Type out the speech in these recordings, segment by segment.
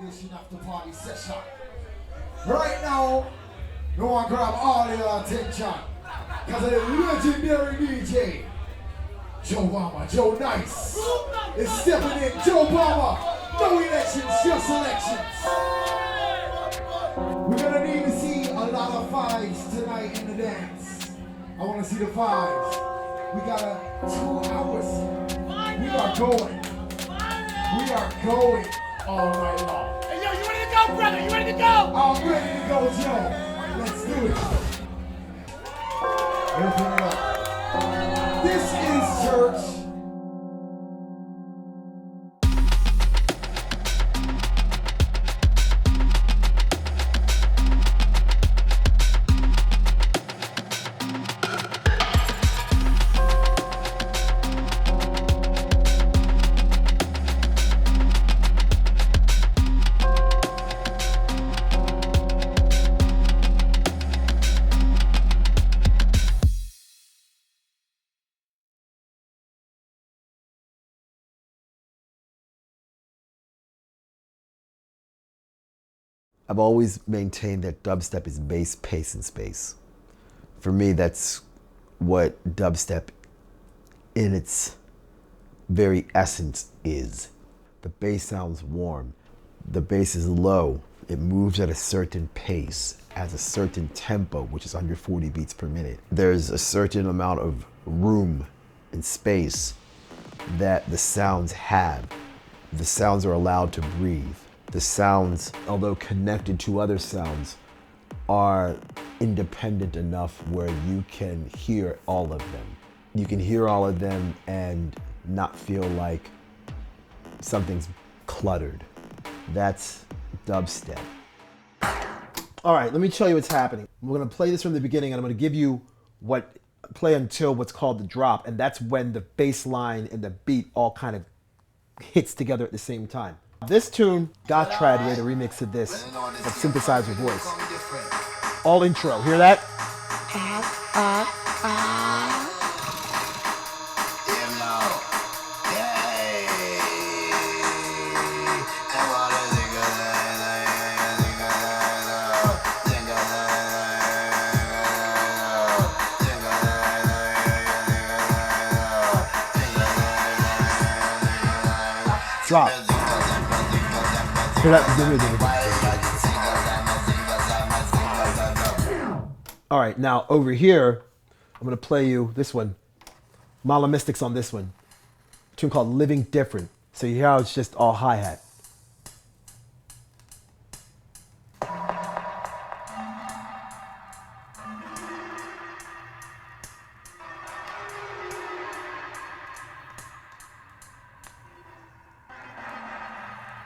edition of the party session. Right now, no one grab all your attention. Because of the legendary DJ, Joe Mama, Joe Nice, is stepping in. Joe Mama, no elections, just elections. We're gonna need to see a lot of fives tonight in the dance. I wanna see the fives. We got 2 hours. We are going. We are going all night long. Hey, yo, you ready to go, brother? You ready to go? I'm ready to go, Joe. Let's do it. Open it up. This is church. I've always maintained that dubstep is bass, pace, and space. For me, that's what dubstep in its very essence is. The bass sounds warm. The bass is low. It moves at a certain pace, has a certain tempo, which is under 40 beats per minute. There's a certain amount of room and space that the sounds have. The sounds are allowed to breathe. The sounds, although connected to other sounds, are independent enough where you can hear all of them. You can hear all of them and not feel like something's cluttered. That's dubstep. All right, let me show you what's happening. We're gonna play this from the beginning and I'm gonna give you play until what's called the drop, and that's when the bass line and the beat all kind of hits together at the same time. This tune, Gottfried made a remix of this, with synthesizer voice. All intro, hear that? Drop. Hear that? All right, now over here, I'm gonna play you this one. Mala Mystics on this one. A tune called Living Different. So you hear how it's just all hi-hat.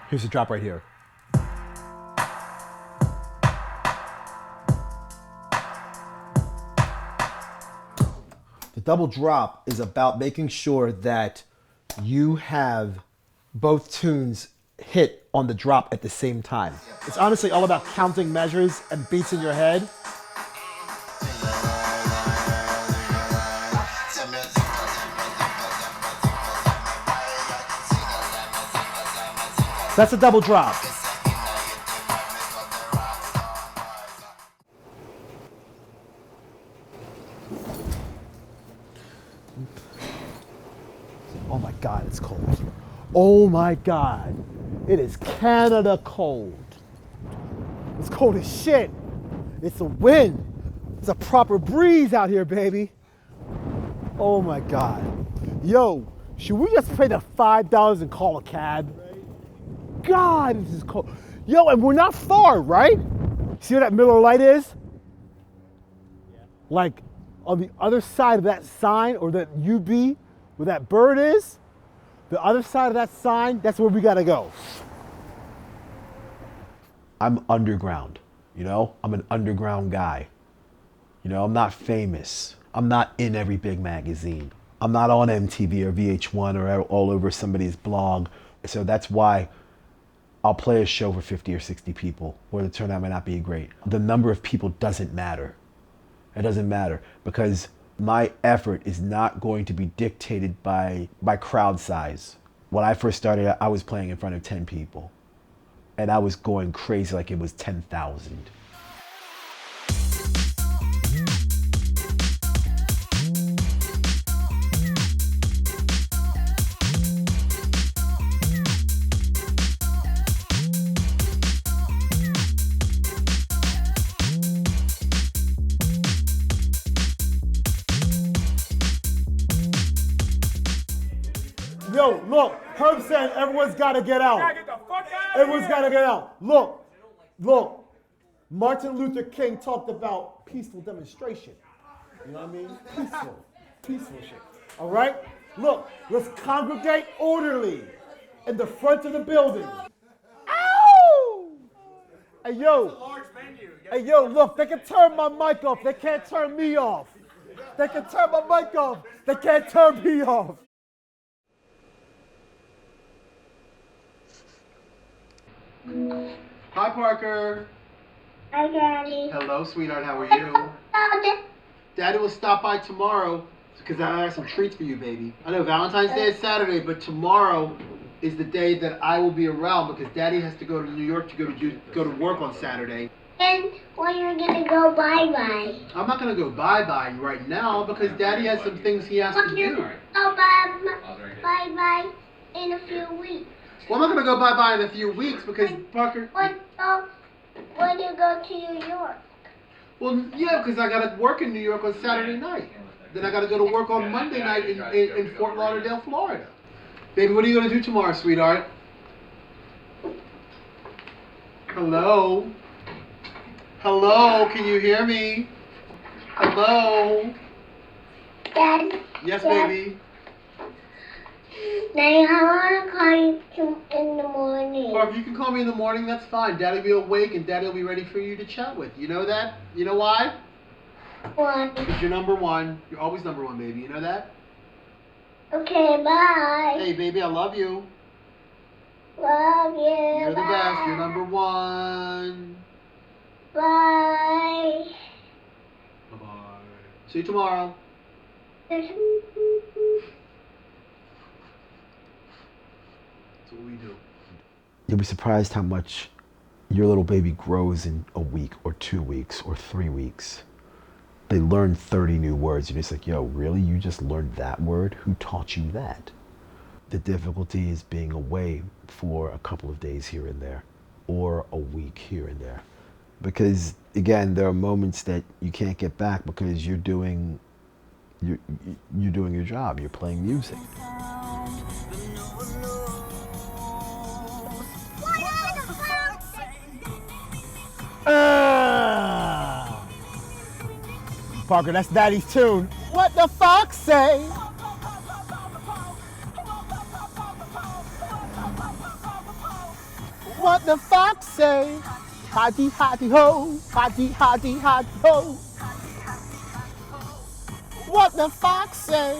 Here's the drop right here. The double drop is about making sure that you have both tunes hit on the drop at the same time. It's honestly all about counting measures and beats in your head. That's a double drop. Oh my God, it's cold. Oh my God, it is Canada cold. It's cold as shit. It's a wind. It's a proper breeze out here, baby. Oh my God. Yo, should we just pay the $5 and call a cab? God, this is cold. Yo, and we're not far, right? See where that Miller Lite is? Yeah. Like on the other side of that sign or that UB where that bird is, the other side of that sign, that's where we gotta go. I'm underground, you know? I'm an underground guy. You know, I'm not famous. I'm not in every big magazine. I'm not on MTV or VH1 or all over somebody's blog. So that's why I'll play a show for 50 or 60 people where the turnout may not be great. The number of people doesn't matter. It doesn't matter because my effort is not going to be dictated by crowd size. When I first started, I was playing in front of 10 people. and I was going crazy like it was 10,000. Yo, look, Herb said everyone's got to get out. Get the fuck out of Everyone's got to get out. Look. Martin Luther King talked about peaceful demonstration. You know what I mean? Peaceful shit. All right? Look, let's congregate orderly in the front of the building. Ow! Hey, yo, look, they can turn my mic off. They can't turn me off. They can turn my mic off. They can't turn me off. Hi, Parker. Hi, Daddy. Hello, sweetheart. How are you? Daddy will stop by tomorrow because I have some treats for you, baby. I know Valentine's Day is Saturday, but tomorrow is the day that I will be around because Daddy has to go to New York to go to work on Saturday. And when you're gonna go bye-bye? I'm not gonna go bye-bye right now because Daddy has some things he has to do. Go bye-bye in a few weeks. Well, I'm not gonna go bye-bye in a few weeks because Parker. When you go to New York? Well, yeah, because I gotta work in New York on Saturday night. Then I gotta go to work on Monday night in Fort Lauderdale, Florida. Baby, what are you gonna do tomorrow, sweetheart? Hello? Hello, can you hear me? Hello? Daddy? Yes, Dad? baby? Daddy, I wanna call you in the morning. Or if you can call me in the morning, that's fine. Daddy will be awake and Daddy will be ready for you to chat with. You know that? You know why? Why? Because you're number one. You're always number one, baby. You know that? Okay, bye. Hey, baby, I love you. Love you. You're the bye. best. You're number one. Bye. Bye-bye. See you tomorrow. That's what we do. You'll be surprised how much your little baby grows in a week or 2 weeks or 3 weeks. They learn 30 new words. You're just like, yo, really? You just learned that word? Who taught you that? The difficulty is being away for a couple of days here and there, or a week here and there. Because again, there are moments that you can't get back because you're doing your job. You're playing music. Parker, that's Daddy's tune. What the fox say? What the fox say? Hotty, hotty, ho. Hotty, hotty, hotty, ho. What the fox say?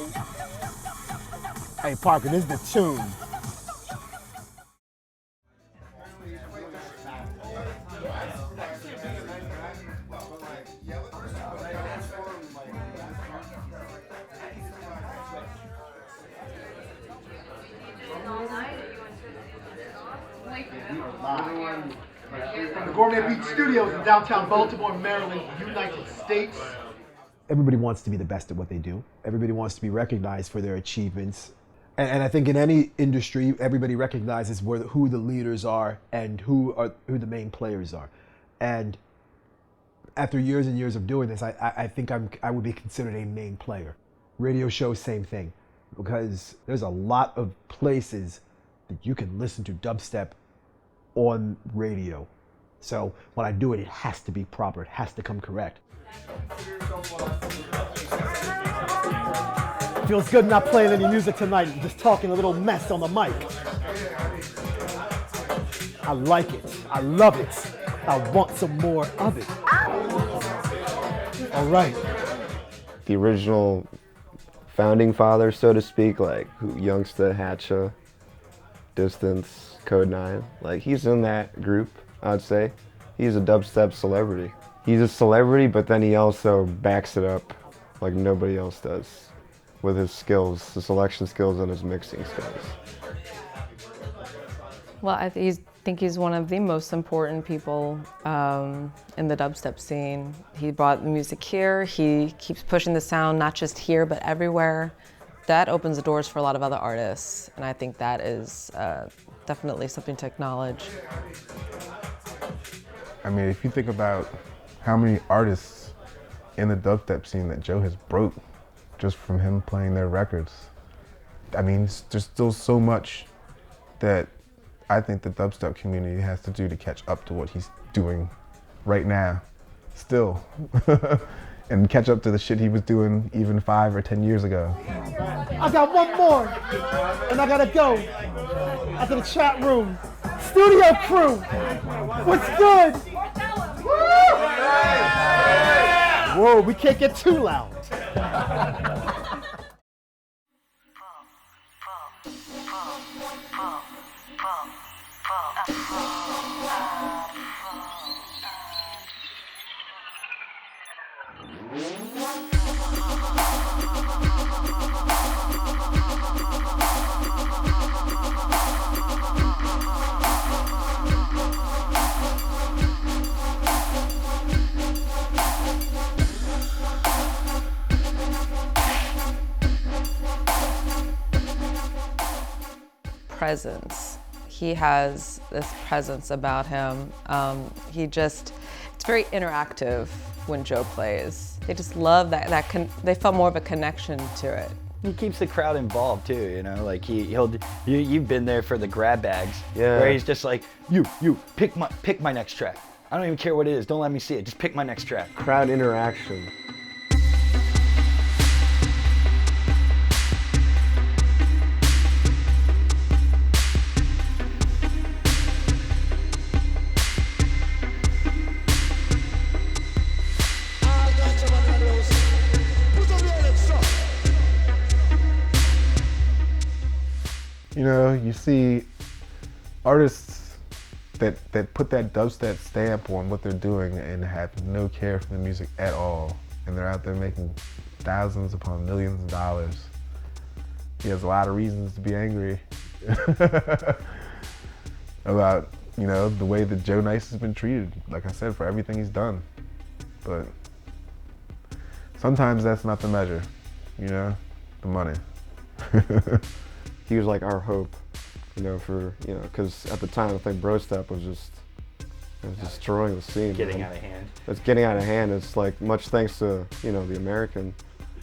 Hey, Parker, this is the tune. From the Gourmet Beach Studios in downtown Baltimore, Maryland, United States. Everybody wants to be the best at what they do. Everybody wants to be recognized for their achievements. And I think in any industry, everybody recognizes who the leaders are and who the main players are. And after years and years of doing this, I think I would be considered a main player. Radio shows, same thing. Because there's a lot of places that you can listen to dubstep on radio. So when I do it, it has to be proper. It has to come correct. Feels good not playing any music tonight, just talking a little mess on the mic. I like it. I love it. I want some more of it. All right. The original founding father, so to speak, like Youngsta, Hatcha, Distance, Code 9, like he's in that group, I'd say. He's a dubstep celebrity. He's a celebrity, but then he also backs it up like nobody else does with his skills, his selection skills and his mixing skills. Well, he's think he's one of the most important people in the dubstep scene. He brought the music here. He keeps pushing the sound, not just here, but everywhere. That opens the doors for a lot of other artists, and I think that is definitely something to acknowledge. I mean, if you think about how many artists in the dubstep scene that Joe has broke just from him playing their records, I mean, there's still so much that I think the dubstep community has to do to catch up to what he's doing right now, still. And catch up to the shit he was doing even 5 or 10 years ago. I got one more, and I gotta go. After the chat room, studio crew, what's good? Whoa, we can't get too loud. Presence. He has this presence about him. It's very interactive when Joe plays. They just love they felt more of a connection to it. He keeps the crowd involved too, you know, like you've been there for the grab bags, Yeah. where he's just like, you, pick my next track. I don't even care what it is, don't let me see it, just pick my next track. Crowd interaction. You know, you see artists that put that dubstep stamp on what they're doing and have no care for the music at all. And they're out there making thousands upon millions of dollars. He has a lot of reasons to be angry about, you know, the way that Joe Nice has been treated, like I said, for everything he's done. But sometimes that's not the measure, you know, the money. He was like our hope, you know, because at the time I think Brostep was just destroying the scene. Getting out of hand. It's getting out of hand. It's like much thanks to, you know, the American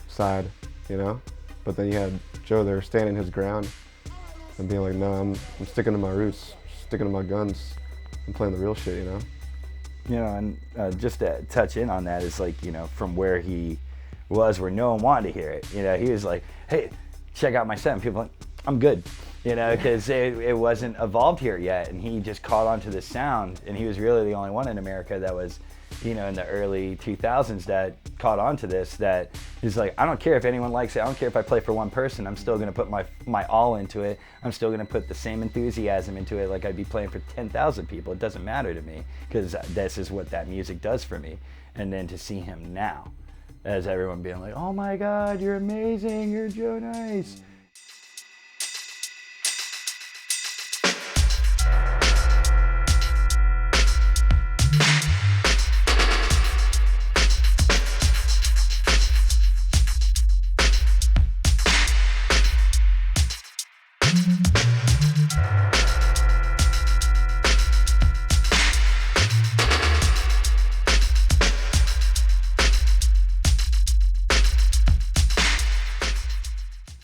side, you know, but then you had Joe there standing his ground and being like, no, I'm sticking to my roots, sticking to my guns, and playing the real shit, you know. You know, and just to touch in on that is like, you know, from where he was, where no one wanted to hear it. You know, he was like, hey, check out my set. And people were like, I'm good, you know, because it wasn't evolved here yet. And he just caught on to this sound. And he was really the only one in America that was, you know, in the early 2000s that caught on to this, that is like, I don't care if anyone likes it. I don't care if I play for one person. I'm still going to put my all into it. I'm still going to put the same enthusiasm into it like I'd be playing for 10,000 people. It doesn't matter to me because this is what that music does for me. And then to see him now, as everyone being like, oh my God, you're amazing, you're Joe Nice.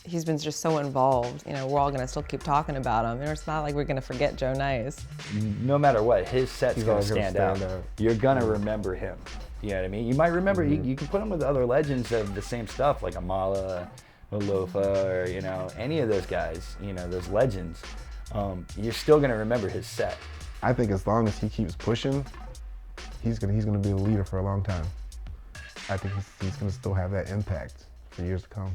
He's been just so involved. You know, we're all gonna still keep talking about him. And it's not like we're gonna forget Joe Nice. No matter what, his set's He's gonna always gonna stand out. stand out. You're gonna remember him. You know what I mean? You might remember, you can put him with other legends of the same stuff, like Amala, Alofa, or, you know, any of those guys, you know, those legends. You're still gonna remember his set. I think as long as he keeps pushing, he's gonna be a leader for a long time. I think he's gonna still have that impact for years to come.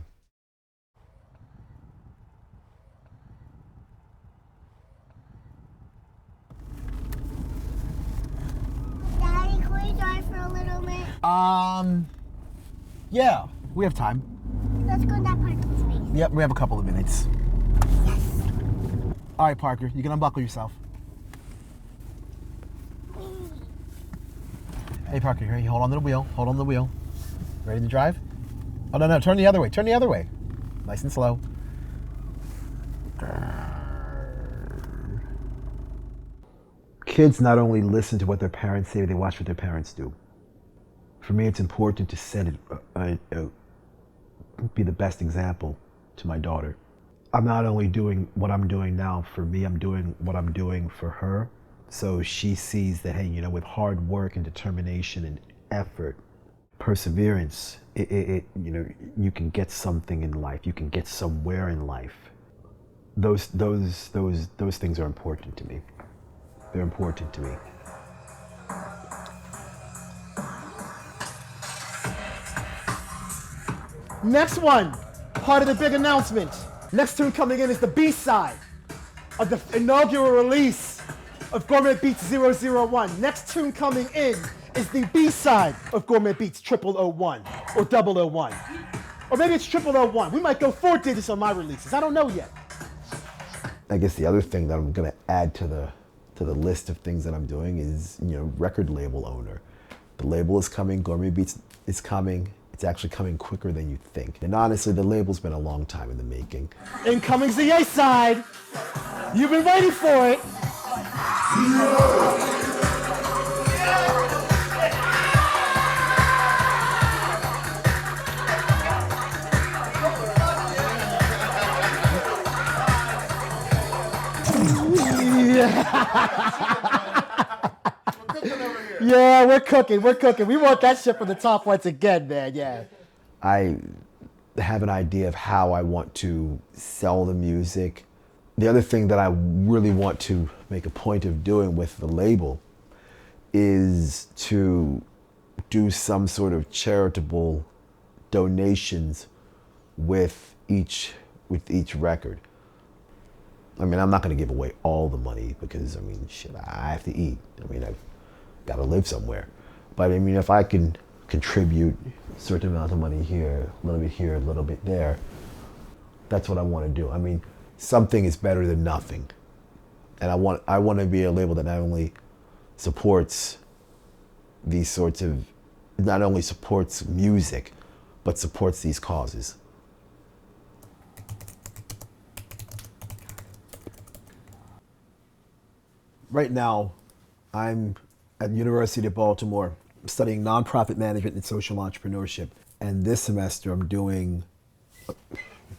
Daddy, can we drive for a little bit? Yeah, we have time. Let's go to that parking space. Yep, we have a couple of minutes. All right, Parker, you can unbuckle yourself. Hey, Parker, here, you hold on to the wheel. Hold on to the wheel. Ready to drive? Oh, no, turn the other way. Turn the other way. Nice and slow. Kids not only listen to what their parents say, they watch what their parents do. For me, it's important to set it, be the best example to my daughter. I'm not only doing what I'm doing now for me, I'm doing what I'm doing for her. So she sees that, hey, with hard work and determination and effort, perseverance, you can get something in life. You can get somewhere in life. Those things are important to me. They're important to me. Next one, part of the big announcement. Next tune coming in is the B-side of the inaugural release of Gourmet Beats 001. Next tune coming in is the B-side of Gourmet Beats 0001 or 001. Or maybe it's 0001. We might go 4 digits on my releases. I don't know yet. I guess the other thing that I'm going to add to the list of things that I'm doing is, record label owner. The label is coming, Gourmet Beats is coming. It's actually coming quicker than you think. And honestly, the label's been a long time in the making. Incoming's the A-side. You've been waiting for it. Yeah, we're cooking. We want that shit from the top once again, man, yeah. I have an idea of how I want to sell the music. The other thing that I really want to make a point of doing with the label is to do some sort of charitable donations with each record. I mean, I'm not going to give away all the money because, shit, I have to eat. I've got to live somewhere. But if I can contribute a certain amount of money here, a little bit here, a little bit there, that's what I want to do. Something is better than nothing. And I want to be a label that not only supports music, but supports these causes. Right now, I'm at the University of Baltimore studying nonprofit management and social entrepreneurship. And this semester I'm doing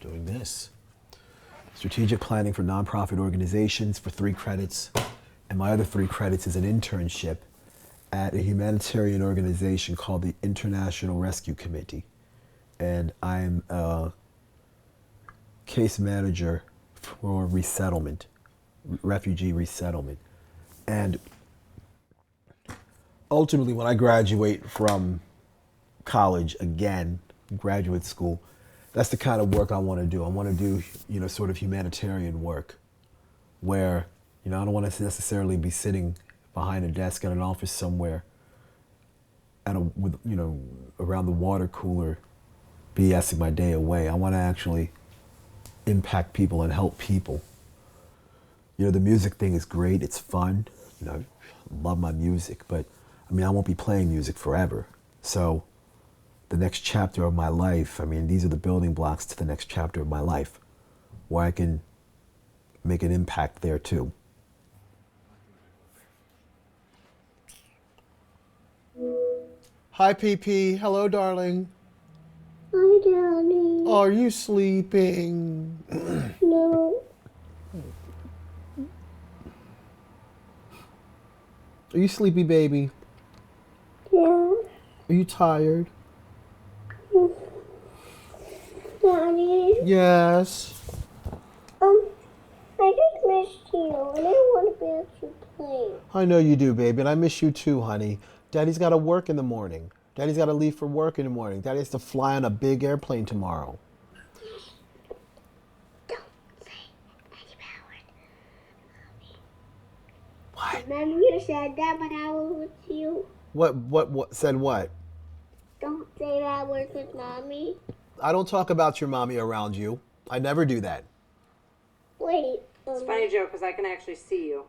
this. Strategic planning for nonprofit organizations for 3 credits. And my other 3 credits is an internship at a humanitarian organization called the International Rescue Committee. And I'm a case manager for resettlement, refugee resettlement. And ultimately, when I graduate from college again, graduate school, that's the kind of work I want to do. I want to do, sort of humanitarian work where, I don't want to necessarily be sitting behind a desk at an office somewhere around the water cooler, BSing my day away. I want to actually impact people and help people. The music thing is great. It's fun. I love my music, but I won't be playing music forever. So the next chapter of my life, these are the building blocks to the next chapter of my life where I can make an impact there too. Hi, PP. Hello, darling. Hi, Daddy. Are you sleeping? No. Are you sleepy, baby? Yeah. Are you tired? Daddy. Yes. I just missed you, and I want to be able to play. I know you do, baby, and I miss you too, honey. Daddy's got to work in the morning. Daddy's got to leave for work in the morning. Daddy has to fly on a big airplane tomorrow. Don't say any bad word. What? Remember you said that when I was with you? What said what? Don't say that word with Mommy. I don't talk about your mommy around you. I never do that. Wait. It's a funny joke because I can actually see you.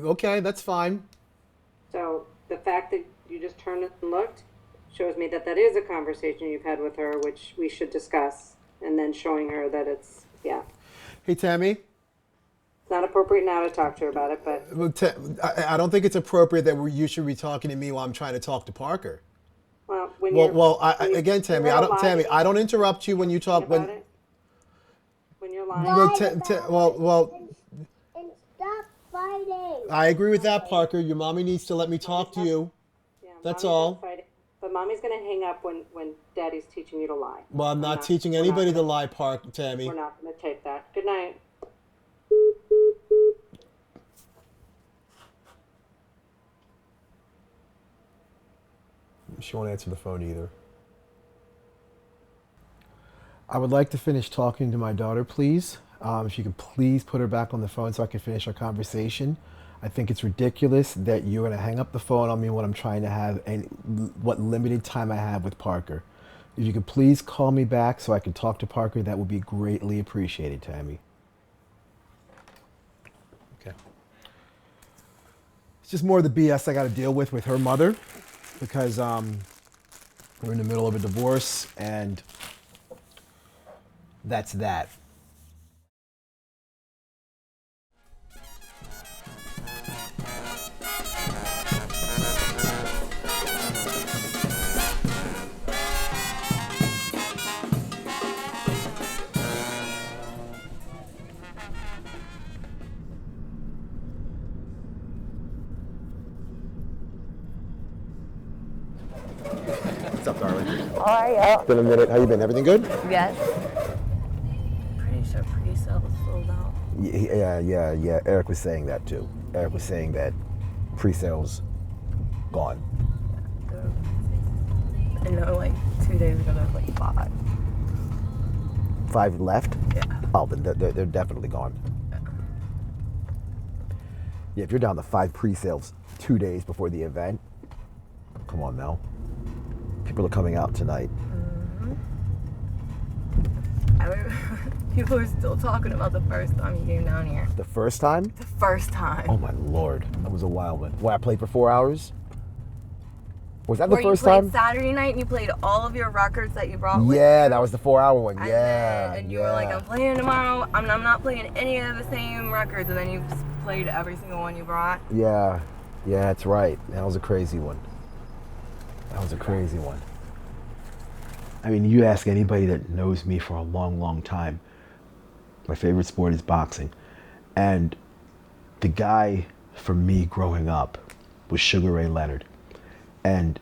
Okay, that's fine. So the fact you just turned and looked, shows me that that is a conversation you've had with her, which we should discuss, and then showing her that it's, yeah. Hey, Tammy. It's not appropriate now to talk to her about it, but Well, I don't think it's appropriate that you should be talking to me while I'm trying to talk to Parker. well, when Well, you're well, when you- again, Tammy, you're I don't, lying Tammy, to I me don't interrupt you when you talk. about When, it, when you're lying. well, And stop fighting. I agree with that, Parker. Your mommy needs to let me talk to you. Yeah, That's Mommy's all. not fighting. But mommy's gonna hang up when daddy's teaching you to lie. Well, I'm not teaching we're anybody not to gonna- lie, Tammy. We're not gonna take that. Good night. She won't answer the phone either. I would like to finish talking to my daughter, please. If you could please put her back on the phone so I can finish our conversation. I think it's ridiculous that you're going to hang up the phone on me when I'm trying to have what limited time I have with Parker. If you could please call me back so I can talk to Parker, that would be greatly appreciated, Tammy. Okay. It's just more of the BS I got to deal with her mother, because we're in the middle of a divorce, and that's that. What's up, darling? How are you? It's been a minute. How you been? Everything good? Yes. Pretty sure pre-sale was sold out. Yeah. Eric was saying that too. Eric was saying that pre-sales gone. I know, like 2 days ago, there was like 5. 5 left? Yeah. Oh, then they're definitely gone. Yeah, if you're down to 5 pre-sales 2 days before the event, come on, Mel. People are coming out tonight. People are still talking about the first time you came down here. The first time? The first time. Oh my Lord, that was a wild one. Well, I played for 4 hours? Was that Where the first you played time? Saturday night and you played all of your records that you brought with Yeah, you. that was the 4-hour one. And Yeah. then, and you were like, I'm playing tomorrow. I'm not playing any of the same records. And then you just played every single one you brought. Yeah, that's right. That was a crazy one. That was a crazy one. I mean, you ask anybody that knows me for a long, long time, my favorite sport is boxing. And the guy for me growing up was Sugar Ray Leonard. And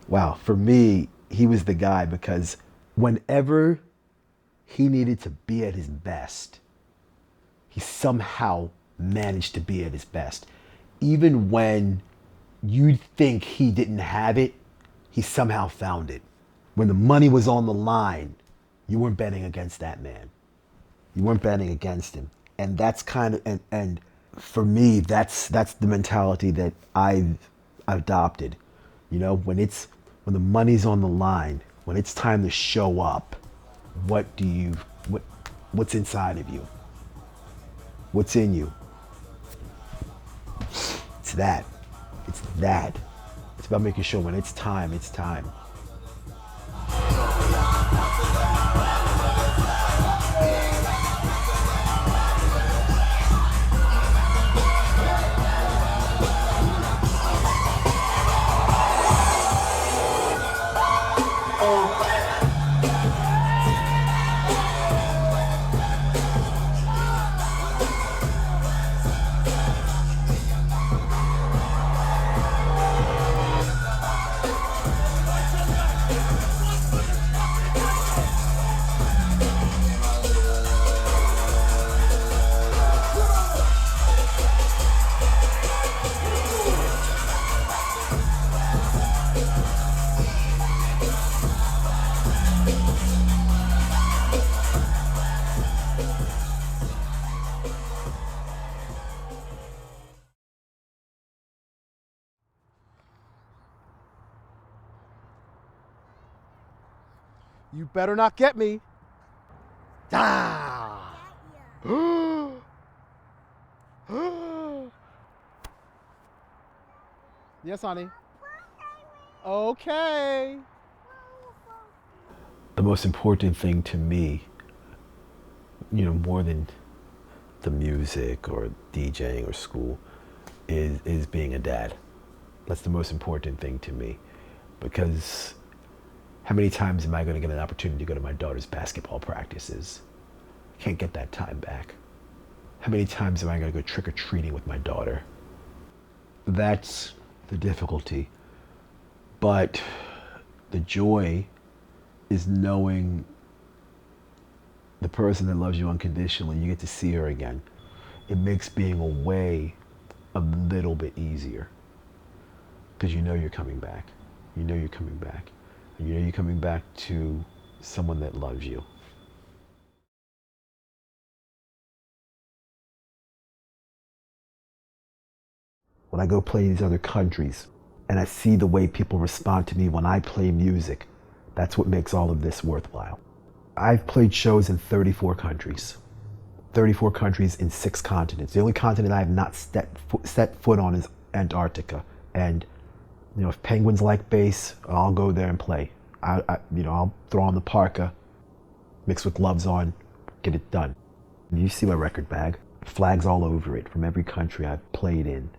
wow, for me, he was the guy because whenever he needed to be at his best, he somehow managed to be at his best. Even when you'd think he didn't have it, he somehow found it. When the money was on the line, you weren't betting against that man. You weren't betting against him. And that's kind of, and for me, that's the mentality that I've adopted. You know, when the money's on the line, when it's time to show up, what's inside of you? What's in you? It's that. It's that. It's about making sure when it's time, it's time. You better not get me. Ah! Yes, honey. Okay. The most important thing to me, more than the music or DJing or school, is being a dad. That's the most important thing to me, because how many times am I going to get an opportunity to go to my daughter's basketball practices? I can't get that time back. How many times am I going to go trick-or-treating with my daughter? That's the difficulty. But the joy is knowing the person that loves you unconditionally. You get to see her again. It makes being away a little bit easier, because you know you're coming back. You know you're coming back. And you know you're coming back to someone that loves you. When I go play these other countries and I see the way people respond to me when I play music, that's what makes all of this worthwhile. I've played shows in 34 countries. 34 countries in 6 continents. The only continent I have not set foot on is Antarctica. And if penguins like bass, I'll go there and play. I'll throw on the parka, mix with gloves on, get it done. You see my record bag, flags all over it from every country I've played in.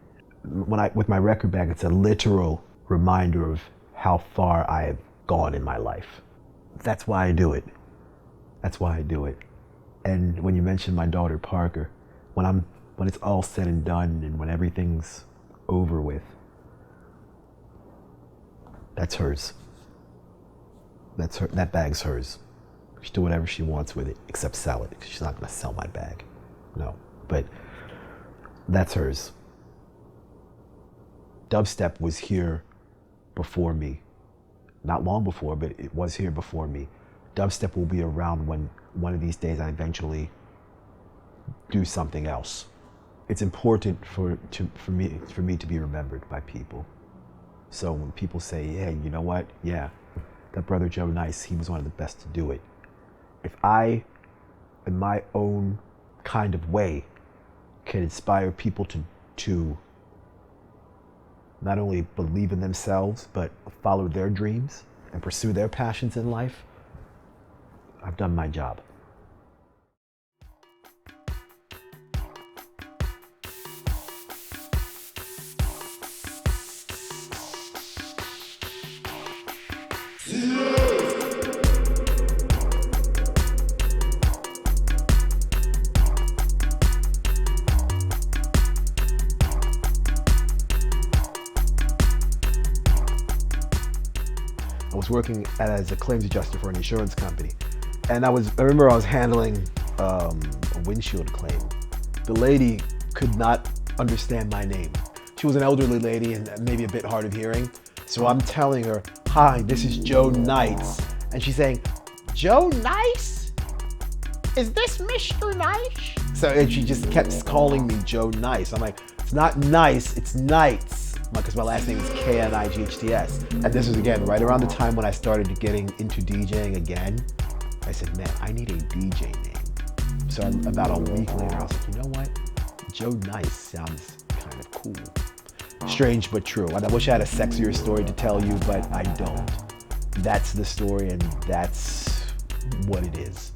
With my record bag, it's a literal reminder of how far I have gone in my life. That's why I do it. That's why I do it. And when you mentioned my daughter Parker, when it's all said and done and when everything's over with, that's hers. That bag's hers. She do whatever she wants with it, except sell it. She's not gonna sell my bag. No, but that's hers. Dubstep was here before me. Not long before, but it was here before me. Dubstep will be around when one of these days I eventually do something else. It's important for me to be remembered by people. So when people say, hey, you know what? Yeah, that brother Joe Nice, he was one of the best to do it. If I, in my own kind of way, can inspire people to not only believe in themselves, but follow their dreams and pursue their passions in life, I've done my job. I was working as a claims adjuster for an insurance company. And I remember I was handling a windshield claim. The lady could not understand my name. She was an elderly lady and maybe a bit hard of hearing. So I'm telling her, hi, this is Joe Nice. And she's saying, Joe Nice? Is this Mr. Nice? And she just kept calling me Joe Nice. I'm like, it's not nice, it's Nights. Because my last name is K-N-I-G-H-T-S. And this was again, right around the time when I started getting into DJing again. I said, man, I need a DJ name. So about a week later, I was like, you know what? Joe Nice sounds kind of cool. Strange but true. And I wish I had a sexier story to tell you, but I don't. That's the story and that's what it is.